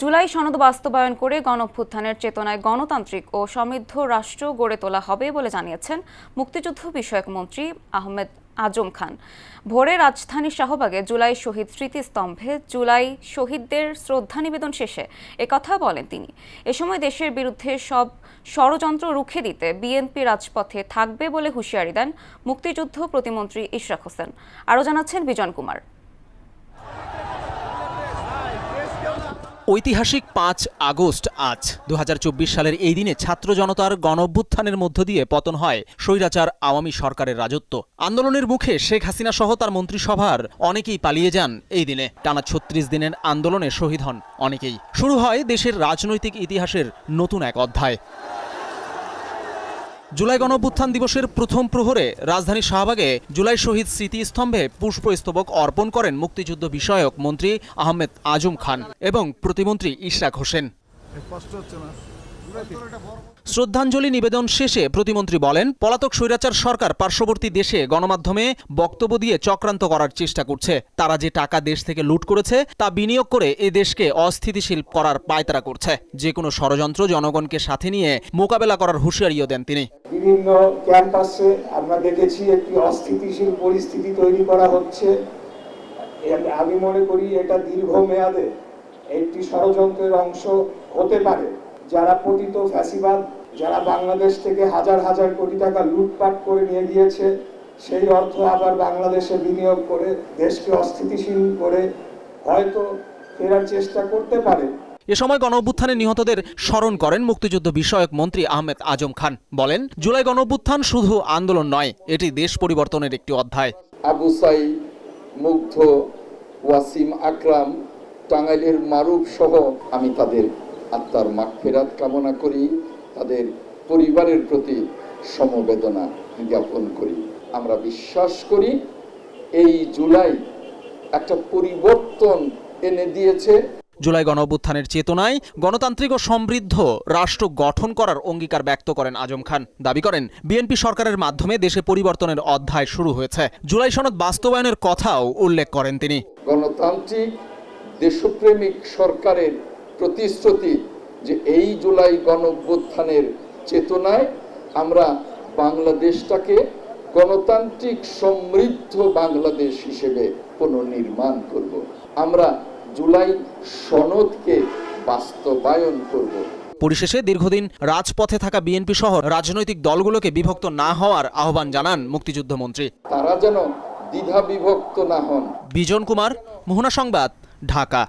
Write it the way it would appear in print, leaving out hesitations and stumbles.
জুলাই সনদ বাস্তবায়ন করে গণঅভ্যুত্থানের চেতনায় গণতান্ত্রিক ও সমৃদ্ধ রাষ্ট্র গড়ে তোলা হবে বলে জানিয়েছেন মুক্তিযুদ্ধ বিষয়ক মন্ত্রী আহমেদ আজম খান। ভোরে রাজধানীর শাহবাগে জুলাই শহীদ স্মৃতিস্তম্ভে জুলাই শহীদদের শ্রদ্ধা নিবেদন শেষে একথা বলেন তিনি। এ সময় দেশের বিরুদ্ধে সব ষড়যন্ত্র রুখে দিতে বিএনপি রাজপথে থাকবে বলে হুঁশিয়ারি দেন মুক্তিযুদ্ধ প্রতিমন্ত্রী ইশরাক হোসেন। আরও জানাচ্ছেন বিজন কুমার। ঐতিহাসিক ৫ আগস্ট আজ ২০২৪ সালের এই দিনে ছাত্র জনতার গণঅভ্যুত্থানের মধ্য দিয়ে পতন হয় স্বৈরাচার আওয়ামী সরকারের রাজত্ব। আন্দোলনের মুখে শেখ হাসিনা সহ তার মন্ত্রিসভার অনেকেই পালিয়ে যান এই দিনে। টানা ৩৬ দিনের আন্দোলনে শহীদ হন অনেকেই। শুরু হয় দেশের রাজনৈতিক ইতিহাসের নতুন এক অধ্যায়। জুলাই গণঅভ্যুত্থান দিবসের প্রথম প্রহরে রাজধানীর শাহবাগে জুলাই শহীদ স্মৃতিস্তম্ভে পুষ্পস্তবক অর্পণ করেন মুক্তিযুদ্ধ বিষয়ক মন্ত্রী আহমেদ আজম খান এবং প্রতিমন্ত্রী ইশরাক হোসেন। শ্রদ্ধাঞ্জলি নিবেদন শেষে প্রতিমন্ত্রী বলেন, পলাতক স্বৈরাচার সরকার পার্শ্ববর্তী দেশে গণমাধ্যমে বক্তব্য দিয়ে চক্রান্ত করার চেষ্টা করছে। তারা যে টাকা দেশ থেকে লুট করেছে তা বিনিয়োগ করে এ দেশকে অস্থিতিশীল করার পায়তারা করছে। যে কোনো ষড়যন্ত্র জনগণকে সাথে নিয়ে মোকাবেলা করার হুঁশিয়ারিও দেন তিনি। বিভিন্ন ক্যাম্পাসে আমরা দেখেছি একটি অস্থিতিশীল পরিস্থিতি তৈরি করা হচ্ছে। আমি মনে করি এটা দীর্ঘমেয়াদে একটি ষড়যন্ত্রের অংশ হতে পারে। যারা পতিত ফ্যাসিবাদ, যারা বাংলাদেশ থেকে হাজার হাজার কোটি টাকা লুটপাট করে নিয়ে গিয়েছে, সেই অর্থ আবার বাংলাদেশে বিনিয়োগ করে দেশকে অস্থিতিশীল করে হয়তো ফেরার চেষ্টা করতে পারে। এ সময় গণঅভ্যুত্থানে নিহতদের স্মরণ করেন মুক্তিযুদ্ধ বিষয়ক মন্ত্রী আহমেদ আজম খান। বলেন, জুলাই গণঅভ্যুত্থান শুধু আন্দোলন নয়, এটি দেশ পরিবর্তনের একটি অধ্যায়। আবু সাইদ, মুগ্ধ, ওয়াসিম আকরাম, টাঙ্গাইলের মারুফ সহ আমি তাদের আত্মার মাগফিরাত কামনা করি, তাদের পরিবারের প্রতি সমবেদনা জ্ঞাপন করি। আমরা বিশ্বাস করি এই জুলাই একটা পরিবর্তন এনে দিয়েছে। জুলাই গণঅভ্যুত্থানের চেতনায় গণতান্ত্রিক ও সমৃদ্ধ রাষ্ট্র গঠন করার অঙ্গীকার ব্যক্ত করেন আজম খান। দাবি করেন, বিএনপি সরকারের মাধ্যমে দেশে পরিবর্তনের অধ্যায় শুরু হয়েছে। জুলাই সনদ বাস্তবায়নের কথাও উল্লেখ করেন তিনি। গণতান্ত্রিক দেশপ্রেমিক সরকারের প্রতিশ্রুতি যে এই জুলাই গণঅভ্যুত্থানের চেতনায় আমরা বাংলাদেশটাকে গণতান্ত্রিক সমৃদ্ধ বাংলাদেশ হিসেবে পুনর্নির্মাণ করব। আমরা জুলাই সনদকে বাস্তবায়ন করব। পরিশেষে দীর্ঘদিন রাজপথে থাকা বিএনপি সহ রাজনৈতিক দলগুলোকে বিভক্ত না হওয়ার আহ্বান জানান মুক্তিযুদ্ধ মন্ত্রী। তারা যেন দ্বিধা বিভক্ত না হন। বিজন কুমার, মোহনা সংবাদ, ঢাকা।